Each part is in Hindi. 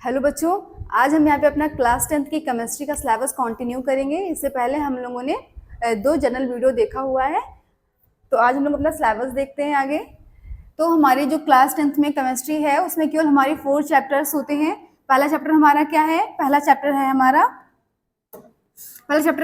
हेलो बच्चों, आज हम यहाँ पे अपना क्लास 10th की केमिस्ट्री का सिलेबस कंटिन्यू करेंगे। इससे पहले हम लोगों ने 2 जनरल वीडियो देखा हुआ है, तो आज हम लोग अपना सिलेबस देखते हैं आगे। तो हमारी जो क्लास 10th में केमिस्ट्री है उसमें केवल हमारी 4 चैप्टर्स होते हैं। पहला चैप्टर हमारा क्या है? पहला चैप्टर है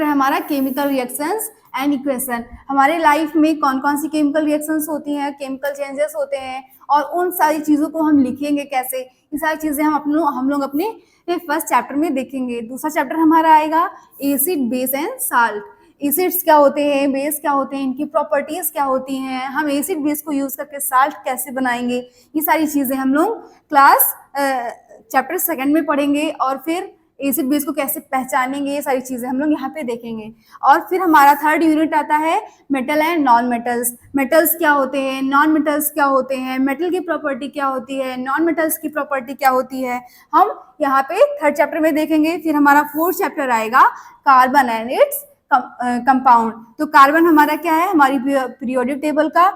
हमारा केमिकल रिएक्शंस एंड इक्वेशन। हमारे लाइफ में कौन कौन सी केमिकल रिएक्शंस होती हैं, केमिकल चेंजेस होते हैं और उन सारी चीज़ों को हम लिखेंगे कैसे, ये सारी चीज़ें हम लोग अपने फर्स्ट चैप्टर में देखेंगे। दूसरा चैप्टर हमारा आएगा acid, base and salt. Acids क्या होते हैं, बेस क्या होते हैं, इनकी प्रॉपर्टीज क्या होती हैं, हम एसिड बेस को यूज करके साल्ट कैसे बनाएंगे, ये सारी चीज़ें हम लोग क्लास चैप्टर 2 में पढ़ेंगे। और फिर एसिड बेस को कैसे पहचानेंगे, ये सारी चीज़ें हम लोग यहाँ पे देखेंगे। और फिर हमारा 3rd यूनिट आता है metal and non metals. Metals क्या होते हैं, नॉन मेटल्स क्या होते हैं, मेटल की प्रॉपर्टी क्या होती है, नॉन मेटल्स की प्रॉपर्टी क्या होती है, हम यहाँ पे 3rd चैप्टर में देखेंगे। फिर हमारा 4th चैप्टर आएगा कार्बन एंड इट्स कंपाउंड। तो कार्बन हमारा क्या है, हमारी पीरियोडिक टेबल का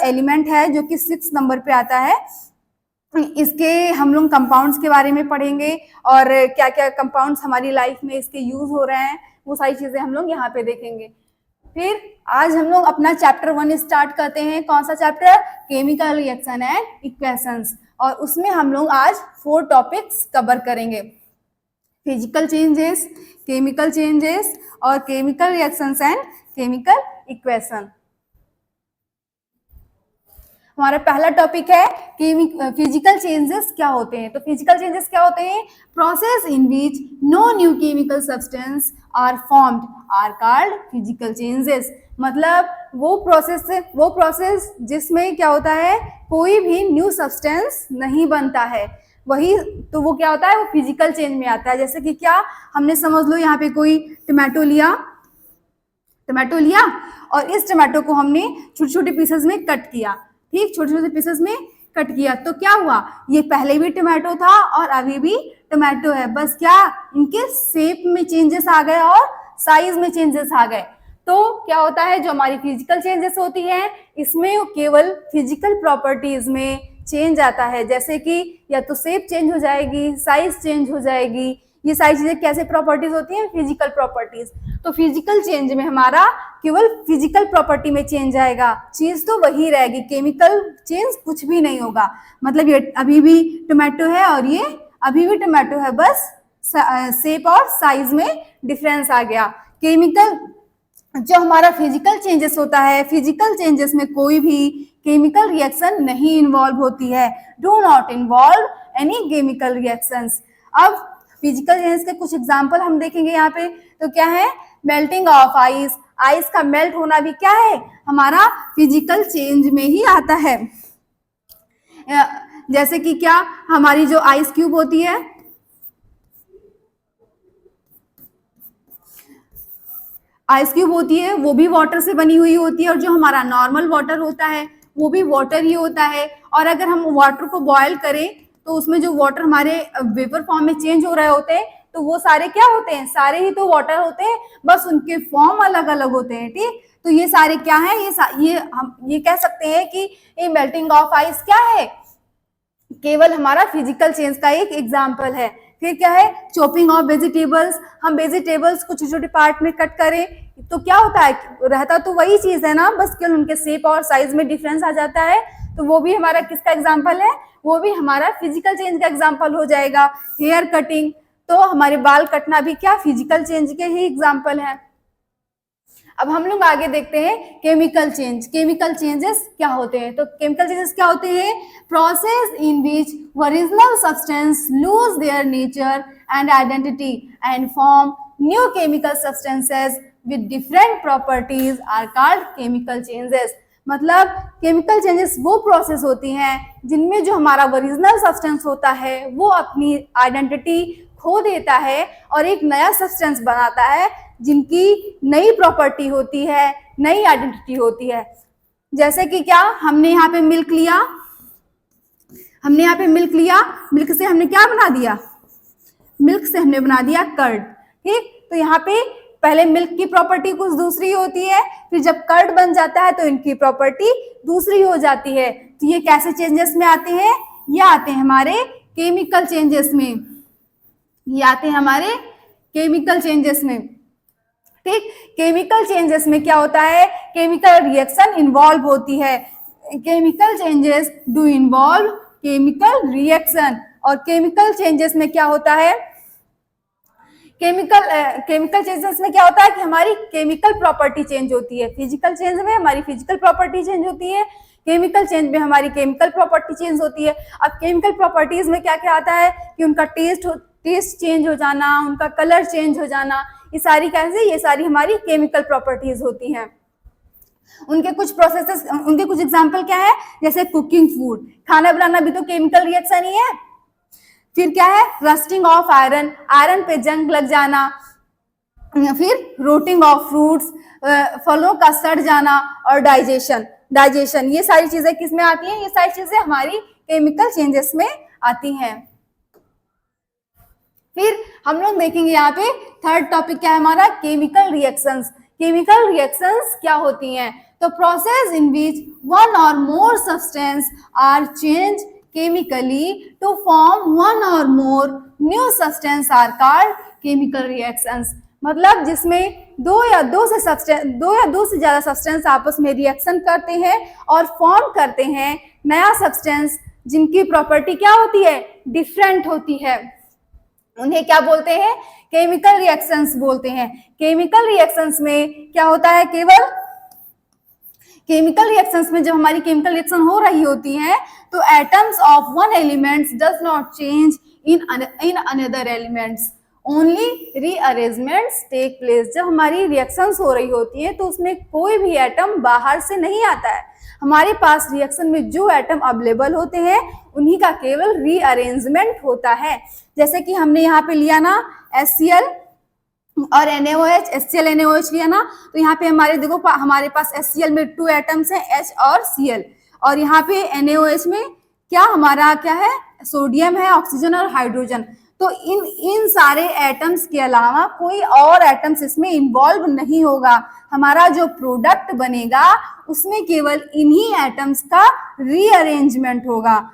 एलिमेंट है जो कि 6 नंबर पे आता है। इसके हम लोग कंपाउंड्स के बारे में पढ़ेंगे और क्या क्या कंपाउंड्स हमारी लाइफ में इसके यूज हो रहे हैं, वो सारी चीजें हम लोग यहाँ पे देखेंगे। फिर आज हम लोग अपना चैप्टर 1 स्टार्ट करते हैं। कौन सा chapter? Chemical reaction and equations. और उसमें हम लोग आज 4 टॉपिक्स कवर करेंगे, फिजिकल चेंजेस, केमिकल चेंजेस और chemical reactions and chemical equation. हमारा पहला टॉपिक है फिजिकल चेंजेस क्या होते हैं। तो फिजिकल चेंजेस क्या होते हैं? Process in which no new chemical substance are formed are called physical changes. मतलब वो प्रोसेस जिसमें क्या होता है, कोई भी न्यू सब्सटेंस नहीं बनता है, वही तो वो क्या होता है, वो फिजिकल चेंज में आता है। जैसे कि क्या, हमने समझ लो यहाँ पे कोई टमाटो लिया और इस टमाटो को हमने छोटे छोटे पीसेस में कट किया, ठीक, छोटे छोटे पीसेस में कट किया, तो क्या हुआ, ये पहले भी टमाटो था और अभी भी टमाटो है, बस क्या इनके शेप में चेंजेस आ गए और साइज में चेंजेस आ गए। तो क्या होता है, जो हमारी फिजिकल चेंजेस होती है इसमें केवल फिजिकल प्रॉपर्टीज में चेंज आता है, जैसे कि या तो शेप चेंज हो जाएगी, साइज चेंज हो जाएगी, ये सारी चीजें कैसे प्रॉपर्टीज होती हैं, फिजिकल प्रॉपर्टीज। तो फिजिकल चेंज में हमारा केवल फिजिकल प्रॉपर्टी में चेंज आएगा, चीज तो वही रहेगी, केमिकल चेंज कुछ भी नहीं होगा। मतलब ये अभी भी टमाटो है और ये अभी भी टमाटो है, बस शेप और साइज में डिफरेंस आ गया। केमिकल जो हमारा फिजिकल चेंजेस होता है, फिजिकल चेंजेस में कोई भी केमिकल रिएक्शन नहीं इन्वॉल्व होती है, do not involve any chemical reactions. अब फिजिकल चेंजेस के कुछ एग्जांपल हम देखेंगे यहाँ पे। तो क्या है, मेल्टिंग ऑफ आइस, आइस का मेल्ट होना भी क्या है, हमारा फिजिकल चेंज में ही आता है। जैसे कि क्या, हमारी जो आइस क्यूब होती है, आइस क्यूब होती है वो भी वाटर से बनी हुई होती है, और जो हमारा नॉर्मल वाटर होता है वो भी वाटर ही होता है। और अगर हम वाटर को बॉयल करें तो उसमें जो वाटर हमारे वेपर फॉर्म में चेंज हो रहे होते हैं, तो वो सारे क्या होते हैं, सारे ही तो वाटर होते हैं, बस उनके फॉर्म अलग अलग होते हैं, ठीक। तो ये सारे क्या है, ये हम ये कह सकते हैं कि ये मेल्टिंग ऑफ आइस क्या है, केवल हमारा फिजिकल चेंज का एक एग्जाम्पल है। फिर क्या है, चॉपिंग ऑफ वेजिटेबल्स, हम वेजिटेबल्स को छोटे छोटे पार्ट में कट करें तो क्या होता है, रहता तो वही चीज है ना, बस केवल उनके शेप और साइज में डिफरेंस आ जाता है। तो वो भी हमारा किसका एग्जाम्पल है, वो भी हमारा फिजिकल चेंज का एग्जाम्पल हो जाएगा। हेयर कटिंग, तो हमारे बाल कटना भी क्या फिजिकल चेंज के ही एग्जाम्पल है। अब हम लोग आगे देखते हैं केमिकल चेंज। केमिकल चेंजेस क्या होते हैं? तो केमिकल चेंजेस क्या होते हैं, process in which original substance lose their nature and identity and form new chemical substances with different properties are called chemical changes. मतलब केमिकल चेंजेस वो प्रोसेस होती हैं जिनमें जो हमारा ओरिजिनल सब्सटेंस होता है वो अपनी आइडेंटिटी खो देता है और एक नया सब्सटेंस बनाता है जिनकी नई प्रॉपर्टी होती है, नई आइडेंटिटी होती है। जैसे कि क्या, हमने यहाँ पे मिल्क लिया, मिल्क से हमने क्या बना दिया, मिल्क से हमने बना दिया कर्ड, ठीक। तो यहाँ पे पहले मिल्क की प्रॉपर्टी कुछ दूसरी होती है, फिर जब कर्ड बन जाता है तो इनकी प्रॉपर्टी दूसरी हो जाती है। तो ये कैसे चेंजेस में आते हैं, ये आते हैं हमारे केमिकल चेंजेस में। ये आते हैं हमारे केमिकल चेंजेस में। ठीक, केमिकल चेंजेस में क्या होता है, केमिकल रिएक्शन इन्वॉल्व होती है। Chemical changes do involve chemical reaction. और केमिकल चेंजेस में क्या होता है, केमिकल चेंजेस में क्या होता है कि हमारी केमिकल प्रॉपर्टी चेंज होती है। फिजिकल चेंज में हमारी फिजिकल प्रॉपर्टी चेंज होती है, केमिकल चेंज में हमारी केमिकल प्रॉपर्टी चेंज होती है। अब केमिकल प्रॉपर्टीज में क्या क्या आता है कि उनका टेस्ट चेंज हो जाना, उनका कलर चेंज हो जाना, ये सारी कैसे, ये सारी हमारी केमिकल प्रॉपर्टीज होती हैं। उनके कुछ प्रोसेसेस, उनके कुछ एग्जाम्पल क्या है, जैसे कुकिंग फूड, खाना बनाना भी तो केमिकल रिएक्शन ही है। फिर क्या है, रस्टिंग ऑफ आयरन, आयरन पे जंग लग जाना। फिर रोटिंग ऑफ फ्रूट्स, फलों का सड़ जाना। और डाइजेशन, ये सारी चीजें किस में आती हैं, ये सारी चीजें हमारी केमिकल चेंजेस में आती हैं। फिर हम लोग देखेंगे यहाँ पे थर्ड टॉपिक क्या है हमारा, केमिकल रिएक्शंस। केमिकल रिएक्शंस क्या होती हैं, तो process in which one or more substance are change chemically to form one or more new substance are called chemical reactions. मतलब जिसमें दो या दो से ज्यादा सब्सटेंस आपस में रिएक्शन करते हैं और फॉर्म करते हैं नया सब्सटेंस, जिनकी प्रॉपर्टी क्या होती है, डिफरेंट होती है। उन्हें क्या बोलते हैं, केमिकल रिएक्शंस बोलते हैं। केमिकल रिएक्शंस में क्या होता है, केवल केमिकल रिएक्शंस में जब हमारी केमिकल रिएक्शन हो रही होती है तो atoms of one elements does not change in another elements, only rearrangements take place. जब हमारी रिएक्शंस हो रही होती है तो उसमें कोई भी एटम बाहर से नहीं आता है, हमारे पास रिएक्शन में जो एटम अवेलेबल होते हैं उन्हीं का केवल रीअरेंजमेंट होता है। जैसे कि हमने यहाँ पे लिया ना HCl और NaOH, HCl NaOH लिया ना, तो यहाँ पे हमारे देखो हमारे पास HCl में 2 एटम्स हैं, H और Cl, और यहाँ पे NaOH में क्या हमारा क्या है, सोडियम है, ऑक्सीजन और हाइड्रोजन। तो इन सारे एटम्स के अलावा कोई और एटम्स इसमें इन्वॉल्व नहीं होगा। हमारा जो प्रोडक्ट बनेगा उसमें केवल इन्हीं एटम्स का रीअरेंजमेंट होगा।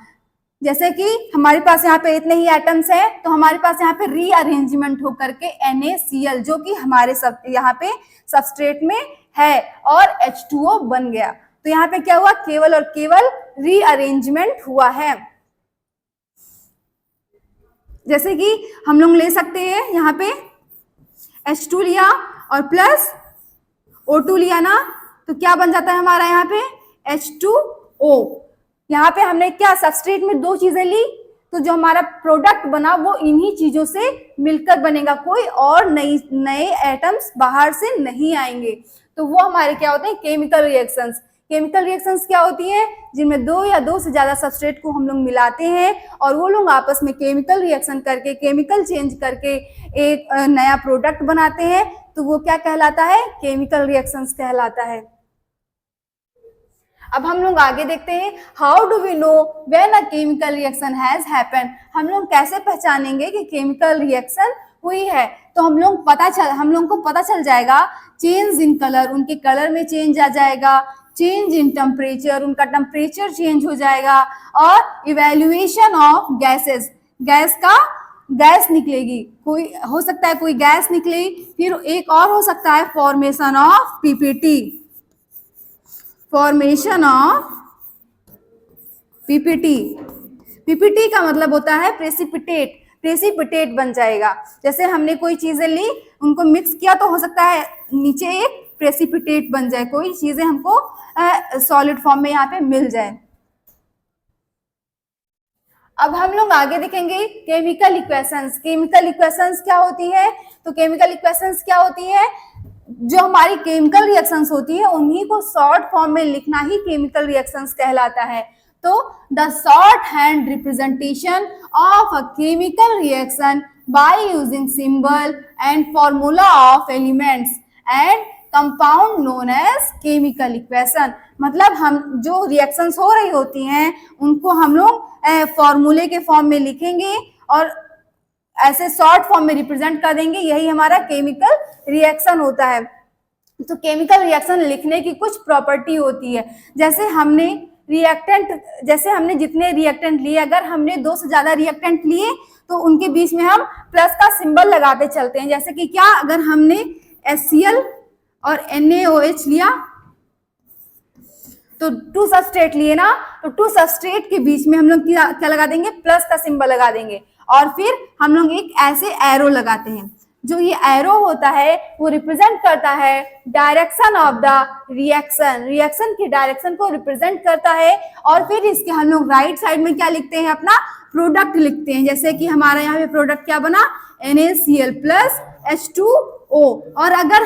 जैसे कि हमारे पास यहाँ पे इतने ही एटम्स हैं तो हमारे पास यहाँ पे रीअरेंजमेंट होकर के NaCl जो कि हमारे सब यहाँ पे सबस्ट्रेट में है और H2O बन गया। तो यहाँ पे क्या हुआ, केवल और केवल रीअरेंजमेंट हुआ है। जैसे कि हम लोग ले सकते हैं यहाँ पे H2 लिया और प्लस O2 लिया ना, तो क्या बन जाता है हमारा यहाँ पे H2O। यहाँ पे हमने क्या सबस्ट्रेट में 2 चीजें ली, तो जो हमारा प्रोडक्ट बना वो इन्हीं चीजों से मिलकर बनेगा, कोई और नए एटम्स बाहर से नहीं आएंगे। तो वो हमारे क्या होते हैं, केमिकल रिएक्शंस। केमिकल रिएक्शंस क्या होती है, जिनमें 2 या 2 से ज्यादा सबस्ट्रेट को हम लोग मिलाते हैं और वो लोग आपस में केमिकल रिएक्शन करके, केमिकल चेंज करके एक नया प्रोडक्ट बनाते हैं, तो वो क्या कहलाता है, केमिकल रिएक्शंस कहलाता है। अब हम लोग आगे देखते हैं, how do we know when a chemical reaction has happened. हम लोग कैसे पहचानेंगे कि केमिकल रिएक्शन हुई है, तो हम लोग को पता चल जाएगा, चेंज इन कलर, उनके कलर में चेंज आ जाएगा, चेंज इन टेम्परेचर, उनका टेम्परेचर चेंज हो जाएगा, और इवेल्युएशन ऑफ गैसेस, गैस निकलेगी, कोई हो सकता है कोई गैस निकले। फिर एक और हो सकता है formation of PPT, formation of PPT का मतलब होता है प्रेसिपिटेट बन जाएगा। जैसे हमने कोई चीजें ली, उनको मिक्स किया, तो हो सकता है नीचे एक प्रेसिपिटेट बन जाए, कोई चीजें हमको सॉलिड फॉर्म में यहाँ पे मिल जाए। अब हम लोग आगे देखेंगे केमिकल इक्वेशंस। केमिकल इक्वेशंस क्या होती है, तो केमिकल इक्वेशंस क्या होती है, जो हमारी केमिकल रिएक्शंस होती है उन्हीं को शॉर्ट फॉर्म में लिखना ही केमिकल रिएक्शंस कहलाता है। तो the short hand representation of a chemical reaction by using symbol and formula of elements and compound known as chemical equation. मतलब हम जो रिएक्शंस हो रही होती हैं उनको हम लोग फॉर्मूले के फॉर्म में लिखेंगे और ऐसे शॉर्ट फॉर्म में रिप्रेजेंट कर देंगे, यही हमारा केमिकल रिएक्शन होता है। तो केमिकल रिएक्शन लिखने की कुछ प्रॉपर्टी होती है, जैसे हमने जितने रिएक्टेंट लिए, अगर हमने 2 से ज्यादा रिएक्टेंट लिए तो उनके बीच में हम प्लस का सिंबल लगाते चलते हैं। जैसे कि क्या, अगर हमने HCl और NaOH लिया तो 2 सबस्ट्रेट लिए ना, तो 2 सबस्ट्रेट के बीच में हम लोग क्या लगा देंगे, प्लस का सिंबल लगा देंगे। और फिर हम लोग एक ऐसे एरो लगाते हैं। जो ये एरो होता है वो रिप्रेजेंट करता है direction of the reaction, reaction की डायरेक्शन को रिप्रेजेंट करता है। और फिर इसके हम लोग राइट साइड में क्या लिखते हैं, अपना प्रोडक्ट लिखते हैं। जैसे कि हमारा यहाँ पे प्रोडक्ट क्या बना, NaCl प्लस H2O। और अगर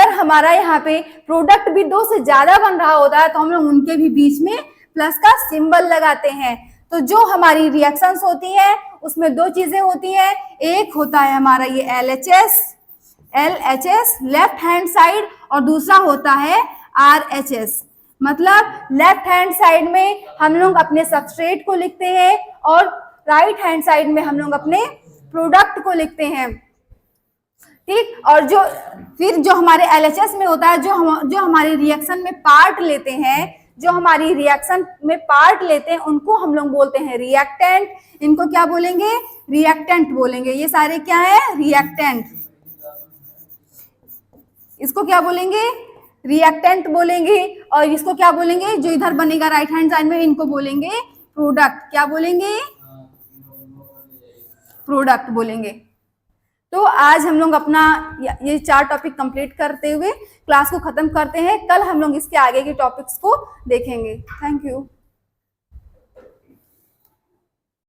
हमारा यहाँ पे प्रोडक्ट भी 2 से ज्यादा बन रहा होता है तो हम लोग उनके भी बीच में प्लस का सिंबल लगाते हैं। तो जो हमारी रिएक्शंस होती है उसमें 2 चीजें होती हैं। एक होता है हमारा ये LHS लेफ्ट हैंड साइड, और दूसरा होता है RHS। मतलब लेफ्ट हैंड साइड में हम लोग अपने सबस्ट्रेट को लिखते हैं और राइट हैंड साइड में हम लोग अपने प्रोडक्ट को लिखते हैं, ठीक। और जो हमारे LHS में होता है, जो हमारे रिएक्शन में पार्ट लेते हैं, उनको हम लोग बोलते हैं रिएक्टेंट। इनको क्या बोलेंगे, रिएक्टेंट बोलेंगे। ये सारे क्या है, रिएक्टेंट। इसको क्या बोलेंगे, रिएक्टेंट बोलेंगे। और इसको क्या बोलेंगे, जो इधर बनेगा राइट हैंड साइड में, इनको बोलेंगे प्रोडक्ट। क्या बोलेंगे, प्रोडक्ट बोलेंगे। तो आज हम लोग अपना ये 4 टॉपिक कंप्लीट करते हुए क्लास को खत्म करते हैं। कल हम लोग इसके आगे के टॉपिक्स को देखेंगे। Thank you.